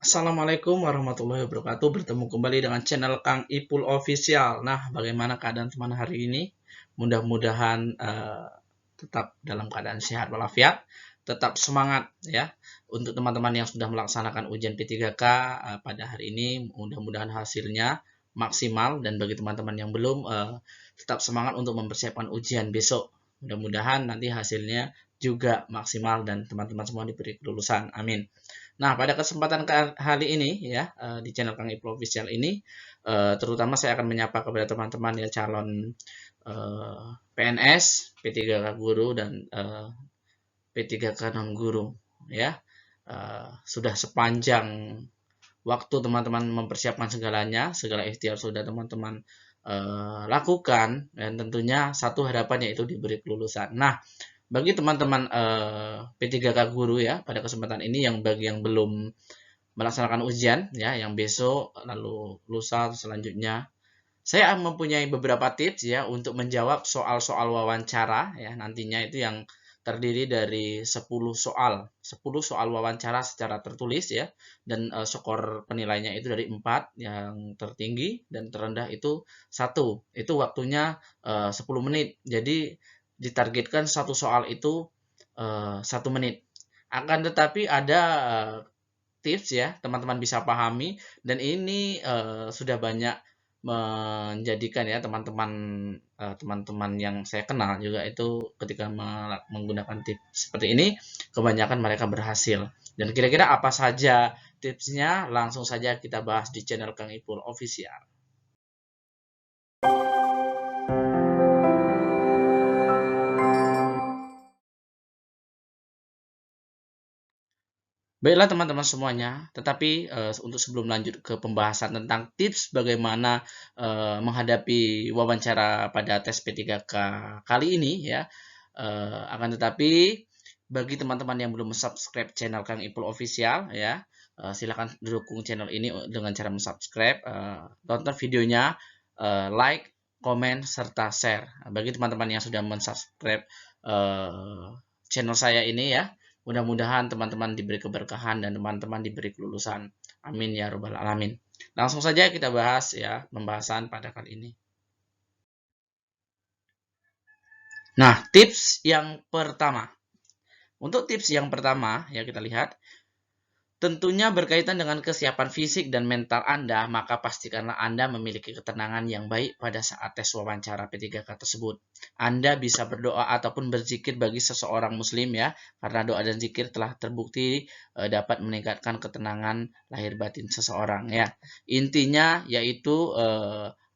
Assalamualaikum warahmatullahi wabarakatuh. Bertemu kembali dengan channel Kang Ipul Official. Nah, bagaimana keadaan teman hari ini? Mudah-mudahan tetap dalam keadaan sehat walafiat, tetap semangat ya. Untuk teman-teman yang sudah melaksanakan ujian P3K pada hari ini, mudah-mudahan hasilnya maksimal, dan bagi teman-teman yang belum, tetap semangat untuk mempersiapkan ujian besok. Mudah-mudahan nanti hasilnya juga maksimal dan teman-teman semua diberi kelulusan. Amin. Nah, pada kesempatan kali ini ya, di channel Kang Ipul Official ini, terutama saya akan menyapa kepada teman-teman ya, calon PNS, P3K guru, dan P3K non guru ya. Sudah sepanjang waktu teman-teman mempersiapkan segalanya, segala ikhtiar sudah teman-teman lakukan, dan tentunya satu harapan yaitu diberi kelulusan. Nah, bagi teman-teman P3K guru ya, pada kesempatan ini, bagi yang belum melaksanakan ujian ya, yang besok lalu lusa selanjutnya, saya mempunyai beberapa tips ya untuk menjawab soal-soal wawancara ya, nantinya itu yang terdiri dari 10 soal. 10 soal wawancara secara tertulis ya, dan skor penilainya itu dari 4, yang tertinggi dan terendah itu 1. Itu waktunya 10 menit. Jadi ditargetkan satu soal itu 1 menit. Akan tetapi ada tips ya, teman-teman bisa pahami, dan ini sudah banyak menjadikan ya teman-teman yang saya kenal juga itu ketika menggunakan tips seperti ini, kebanyakan mereka berhasil. Dan kira-kira apa saja tipsnya? Langsung saja kita bahas di channel Kang Ipul Official. Baiklah teman-teman semuanya, tetapi untuk sebelum lanjut ke pembahasan tentang tips bagaimana menghadapi wawancara pada tes P3K kali ini ya, akan tetapi bagi teman-teman yang belum subscribe channel Kang Ipul Official ya, silakan dukung channel ini dengan cara subscribe, tonton videonya, like, komen, serta share. Bagi teman-teman yang sudah mensubscribe channel saya ini ya, mudah-mudahan teman-teman diberi keberkahan dan teman-teman diberi kelulusan. Amin ya robbal alamin. Langsung saja kita bahas ya pembahasan pada kali ini. Nah, tips yang pertama. Untuk tips yang pertama ya, kita lihat, tentunya berkaitan dengan kesiapan fisik dan mental Anda, maka pastikanlah Anda memiliki ketenangan yang baik pada saat tes wawancara P3K tersebut. Anda bisa berdoa ataupun berzikir bagi seseorang muslim ya, karena doa dan zikir telah terbukti dapat meningkatkan ketenangan lahir batin seseorang ya. Intinya yaitu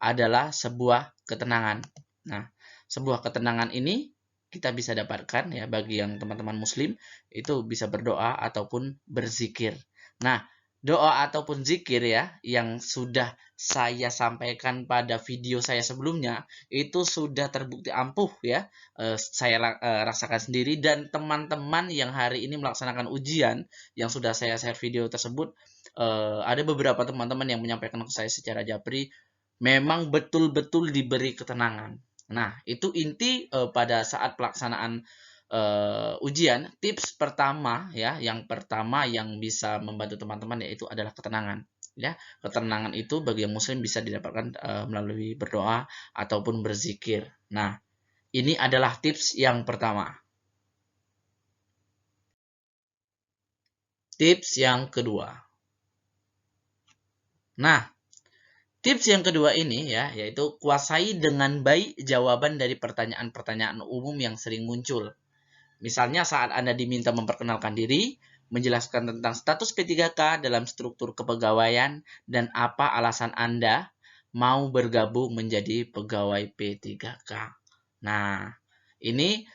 adalah sebuah ketenangan. Nah, sebuah ketenangan ini kita bisa dapatkan ya bagi yang teman-teman muslim, itu bisa berdoa ataupun berzikir. Nah, doa ataupun zikir ya yang sudah saya sampaikan pada video saya sebelumnya itu sudah terbukti ampuh ya, saya rasakan sendiri, dan teman-teman yang hari ini melaksanakan ujian yang sudah saya share video tersebut, ada beberapa teman-teman yang menyampaikan ke saya secara japri, memang betul-betul diberi ketenangan. Nah, itu inti pada saat pelaksanaan ujian. Tips pertama ya, yang pertama yang bisa membantu teman-teman yaitu adalah ketenangan. Ya, ketenangan itu bagi yang muslim bisa didapatkan melalui berdoa ataupun berzikir. Nah, ini adalah tips yang pertama. Tips yang kedua. Nah, tips yang kedua ini ya, yaitu kuasai dengan baik jawaban dari pertanyaan-pertanyaan umum yang sering muncul. Misalnya saat Anda diminta memperkenalkan diri, menjelaskan tentang status P3K dalam struktur kepegawaian, dan apa alasan Anda mau bergabung menjadi pegawai P3K. Nah, ini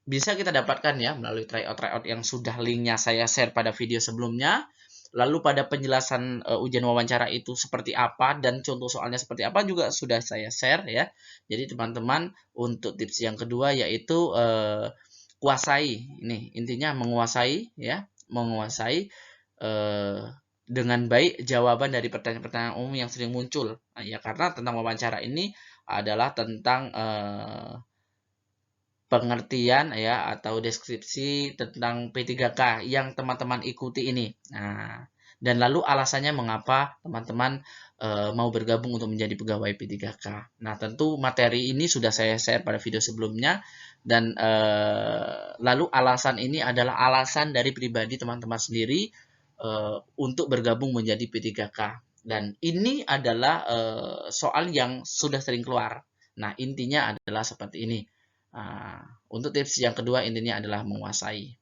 bisa kita dapatkan ya melalui tryout yang sudah linknya saya share pada video sebelumnya. Lalu pada penjelasan ujian wawancara itu seperti apa dan contoh soalnya seperti apa juga sudah saya share ya. Jadi teman-teman, untuk tips yang kedua yaitu kuasai. Ini intinya menguasai ya, menguasai dengan baik jawaban dari pertanyaan-pertanyaan umum yang sering muncul. Nah, ya karena tentang wawancara ini adalah tentang pengertian ya atau deskripsi tentang P3K yang teman-teman ikuti ini. Nah, dan lalu alasannya mengapa teman-teman mau bergabung untuk menjadi pegawai P3K. Nah, tentu materi ini sudah saya share pada video sebelumnya, dan lalu alasan ini adalah alasan dari pribadi teman-teman sendiri untuk bergabung menjadi P3K. Dan ini adalah soal yang sudah sering keluar. Nah, intinya adalah seperti ini. Untuk tips yang kedua, intinya adalah menguasai.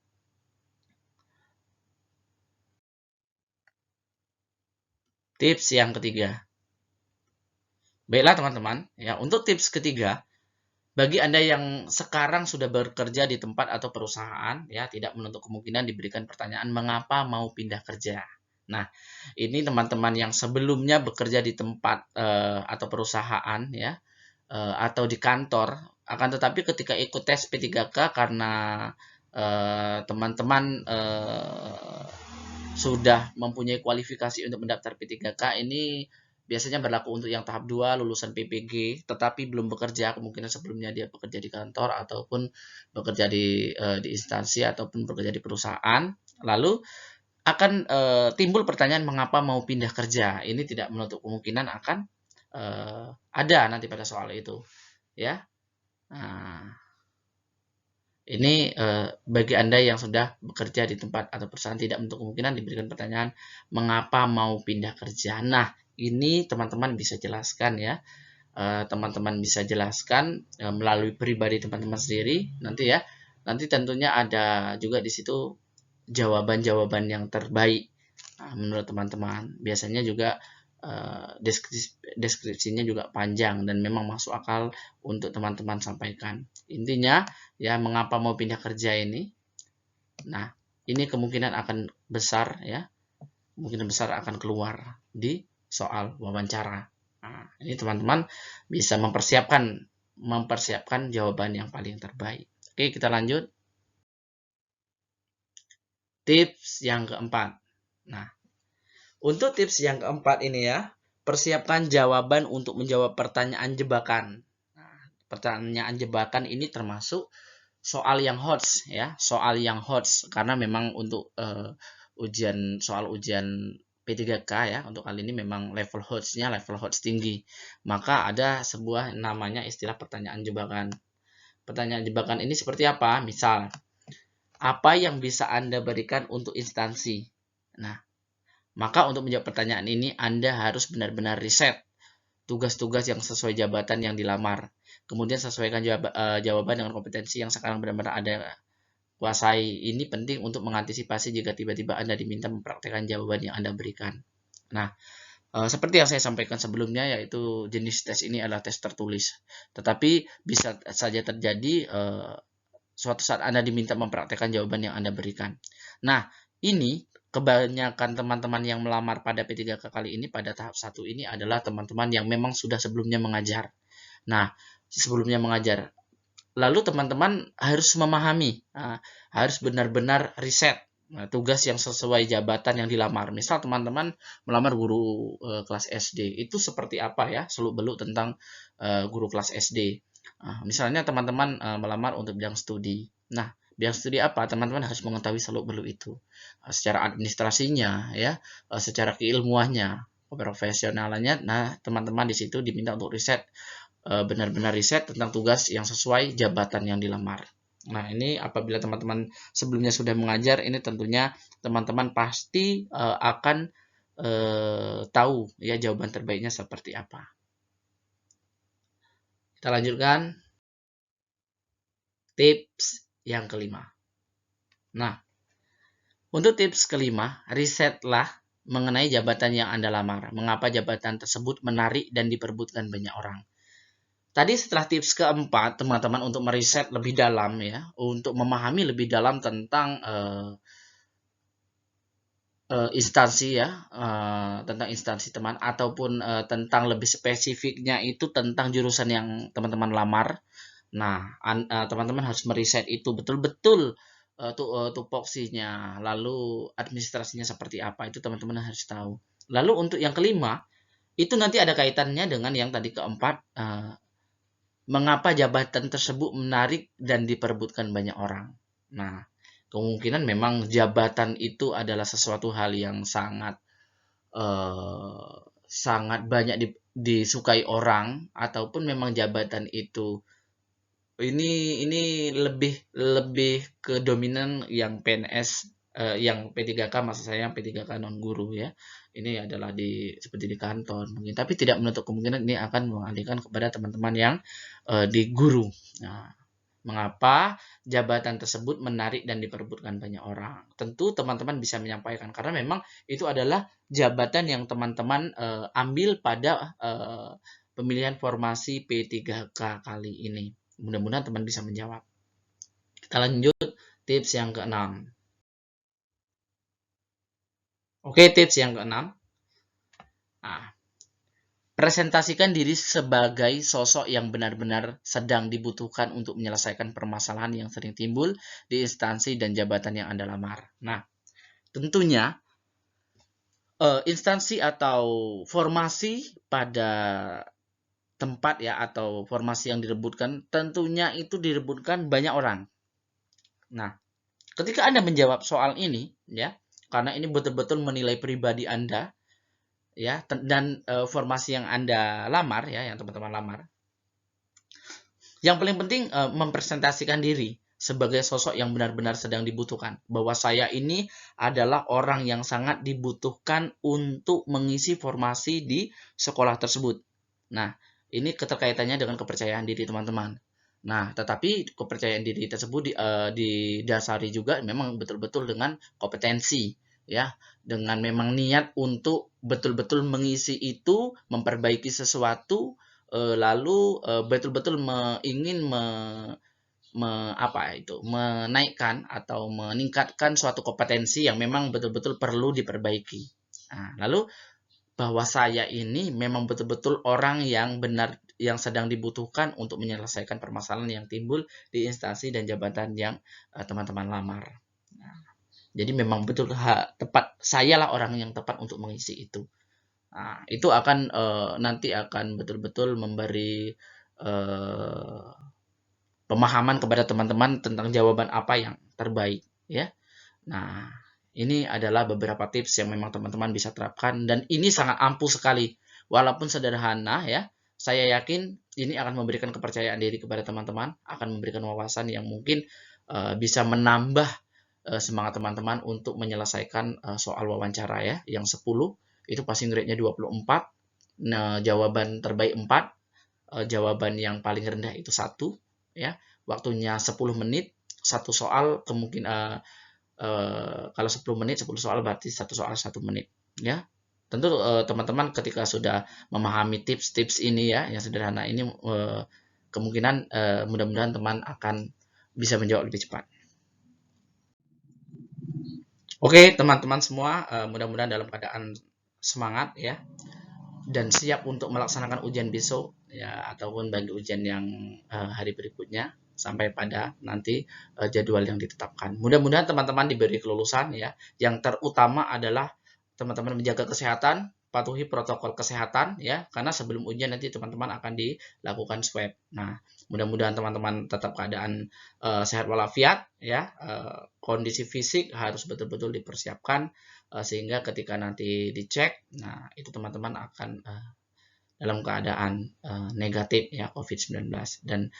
Tips yang ketiga. Baiklah teman-teman, ya untuk tips ketiga, bagi Anda yang sekarang sudah bekerja di tempat atau perusahaan, ya tidak menutup kemungkinan diberikan pertanyaan mengapa mau pindah kerja. Nah, ini teman-teman yang sebelumnya bekerja di tempat atau perusahaan, ya, atau di kantor, akan tetapi ketika ikut tes P3K karena teman-teman sudah mempunyai kualifikasi untuk mendaftar P3K, ini biasanya berlaku untuk yang tahap 2 lulusan PPG tetapi belum bekerja, kemungkinan sebelumnya dia bekerja di kantor ataupun bekerja di instansi ataupun bekerja di perusahaan. Lalu akan timbul pertanyaan mengapa mau pindah kerja. Ini tidak menutup kemungkinan akan ada nanti pada soal itu, ya. Nah, ini bagi Anda yang sudah bekerja di tempat atau perusahaan, tidak menutup kemungkinan diberikan pertanyaan mengapa mau pindah kerja. Nah, ini teman-teman bisa jelaskan ya. Teman-teman bisa jelaskan melalui pribadi teman-teman sendiri nanti ya. Nanti tentunya ada juga di situ jawaban-jawaban yang terbaik menurut teman-teman. Biasanya juga deskripsinya juga panjang dan memang masuk akal untuk teman-teman sampaikan. Intinya ya, mengapa mau pindah kerja ini. Nah, ini kemungkinan akan besar ya. Kemungkinan besar akan keluar di soal wawancara. Nah, ini teman-teman bisa mempersiapkan jawaban yang paling terbaik. Oke, kita lanjut. Tips yang keempat. Nah, untuk tips yang keempat ini ya, persiapkan jawaban untuk menjawab pertanyaan jebakan. Nah, pertanyaan jebakan ini termasuk soal yang HOTS ya, soal yang HOTS karena memang untuk soal ujian P3K ya, untuk kali ini memang level HOTS-nya level HOTS tinggi. Maka ada sebuah namanya istilah pertanyaan jebakan. Pertanyaan jebakan ini seperti apa? Misal, apa yang bisa Anda berikan untuk instansi? Nah, maka untuk menjawab pertanyaan ini, Anda harus benar-benar riset tugas-tugas yang sesuai jabatan yang dilamar. Kemudian sesuaikan jawaban dengan kompetensi yang sekarang benar-benar Anda kuasai. Ini penting untuk mengantisipasi jika tiba-tiba Anda diminta mempraktekkan jawaban yang Anda berikan. Nah, seperti yang saya sampaikan sebelumnya, yaitu jenis tes ini adalah tes tertulis. Tetapi bisa saja terjadi suatu saat Anda diminta mempraktekkan jawaban yang Anda berikan. Nah, ini kebanyakan teman-teman yang melamar pada P3K kali ini pada tahap 1 ini adalah teman-teman yang memang sudah sebelumnya mengajar. Nah, sebelumnya mengajar. Lalu teman-teman harus memahami, harus benar-benar riset tugas yang sesuai jabatan yang dilamar. Misal teman-teman melamar guru kelas SD, itu seperti apa ya, seluk-beluk tentang guru kelas SD. Misalnya teman-teman melamar untuk bidang studi. Nah, bidang studi apa? Teman-teman harus mengetahui seluk-beluk itu. Secara administrasinya, ya, secara keilmuannya, profesionalannya. Nah, teman-teman di situ diminta untuk riset, benar-benar riset tentang tugas yang sesuai jabatan yang dilamar. Nah, ini apabila teman-teman sebelumnya sudah mengajar, ini tentunya teman-teman pasti akan tahu ya jawaban terbaiknya seperti apa. Kita lanjutkan. Tips yang kelima. Nah, untuk tips kelima, risetlah mengenai jabatan yang Anda lamar. Mengapa jabatan tersebut menarik dan diperebutkan banyak orang. Tadi setelah tips keempat, teman-teman untuk meriset lebih dalam ya, untuk memahami lebih dalam tentang instansi ya, tentang instansi teman ataupun tentang lebih spesifiknya itu tentang jurusan yang teman-teman lamar. Nah, teman-teman harus meriset itu betul-betul tupoksinya, lalu administrasinya seperti apa, itu teman-teman harus tahu. Lalu untuk yang kelima, itu nanti ada kaitannya dengan yang tadi keempat, mengapa jabatan tersebut menarik dan diperebutkan banyak orang? Nah, kemungkinan memang jabatan itu adalah sesuatu hal yang sangat banyak disukai orang, ataupun memang jabatan itu ini lebih lebih ke dominan yang PNS, yang P3K, maksud saya yang P3K non guru ya. Ini adalah seperti di kantor mungkin, tapi tidak menutup kemungkinan ini akan mengalihkan kepada teman-teman yang di guru. Nah, mengapa jabatan tersebut menarik dan diperebutkan banyak orang? Tentu teman-teman bisa menyampaikan karena memang itu adalah jabatan yang teman-teman ambil pada pemilihan formasi P3K kali ini. Mudah-mudahan teman bisa menjawab. Kita lanjut tips yang keenam. Oke, tips yang keenam. Nah, presentasikan diri sebagai sosok yang benar-benar sedang dibutuhkan untuk menyelesaikan permasalahan yang sering timbul di instansi dan jabatan yang Anda lamar. Nah, tentunya instansi atau formasi pada tempat ya, atau formasi yang direbutkan, tentunya itu direbutkan banyak orang. Nah, ketika Anda menjawab soal ini ya, karena ini betul-betul menilai pribadi Anda ya, dan formasi yang Anda lamar ya, yang teman-teman lamar. Yang paling penting mempresentasikan diri sebagai sosok yang benar-benar sedang dibutuhkan. Bahwa saya ini adalah orang yang sangat dibutuhkan untuk mengisi formasi di sekolah tersebut. Nah, ini keterkaitannya dengan kepercayaan diri teman-teman. Nah, tetapi kepercayaan diri tersebut didasari juga memang betul-betul dengan kompetensi, ya, dengan memang niat untuk betul-betul mengisi itu, memperbaiki sesuatu, lalu betul-betul ingin menaikkan atau meningkatkan suatu kompetensi yang memang betul-betul perlu diperbaiki. Nah, lalu bahwa saya ini memang betul-betul orang yang benar, yang sedang dibutuhkan untuk menyelesaikan permasalahan yang timbul di instansi dan jabatan yang teman-teman lamar. Nah, jadi memang betul tepat, sayalah orang yang tepat untuk mengisi itu. Nah, itu akan nanti akan betul-betul memberi pemahaman kepada teman-teman tentang jawaban apa yang terbaik ya. Nah, ini adalah beberapa tips yang memang teman-teman bisa terapkan dan ini sangat ampuh sekali. Walaupun sederhana ya, saya yakin ini akan memberikan kepercayaan diri kepada teman-teman, akan memberikan wawasan yang mungkin bisa menambah semangat teman-teman untuk menyelesaikan soal wawancara ya, yang 10 itu passing grade-nya 24. Nah, jawaban terbaik 4, jawaban yang paling rendah itu 1 ya. Waktunya 10 menit, satu soal kemungkinan kalau 10 menit 10 soal berarti satu soal 1 menit ya. Tentu teman-teman ketika sudah memahami tips-tips ini ya yang sederhana ini, kemungkinan mudah-mudahan teman akan bisa menjawab lebih cepat. Oke teman-teman semua, mudah-mudahan dalam keadaan semangat ya dan siap untuk melaksanakan ujian besok ya, ataupun bagi ujian yang hari berikutnya sampai pada nanti jadwal yang ditetapkan. Mudah-mudahan teman-teman diberi kelulusan ya. Yang terutama adalah teman-teman menjaga kesehatan, patuhi protokol kesehatan ya, karena sebelum ujian nanti teman-teman akan dilakukan swab. Nah, mudah-mudahan teman-teman tetap keadaan sehat walafiat ya. Kondisi fisik harus betul-betul dipersiapkan sehingga ketika nanti dicek, nah itu teman-teman akan dalam keadaan negatif ya COVID-19 dan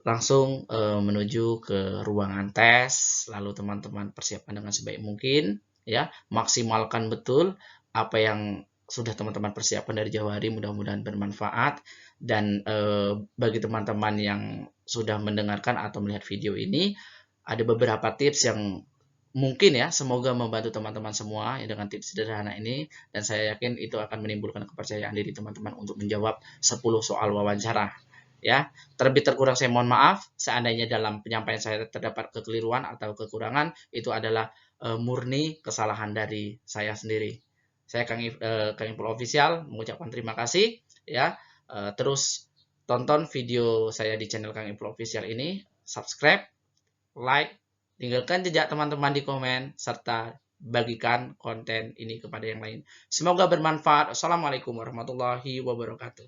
langsung menuju ke ruangan tes, lalu teman-teman persiapkan dengan sebaik mungkin ya, maksimalkan betul apa yang sudah teman-teman persiapkan dari jauh hari, mudah-mudahan bermanfaat. Dan bagi teman-teman yang sudah mendengarkan atau melihat video ini, ada beberapa tips yang mungkin ya semoga membantu teman-teman semua ya dengan tips sederhana ini, dan saya yakin itu akan menimbulkan kepercayaan diri teman-teman untuk menjawab 10 soal wawancara ya. Terlebih terkurang saya mohon maaf seandainya dalam penyampaian saya terdapat kekeliruan atau kekurangan, itu adalah murni kesalahan dari saya sendiri. Saya Kang Ipul Official mengucapkan terima kasih ya. Terus tonton video saya di channel Kang Ipul Official ini, subscribe, like, tinggalkan jejak teman-teman di komen, serta bagikan konten ini kepada yang lain. Semoga bermanfaat. Assalamualaikum warahmatullahi wabarakatuh.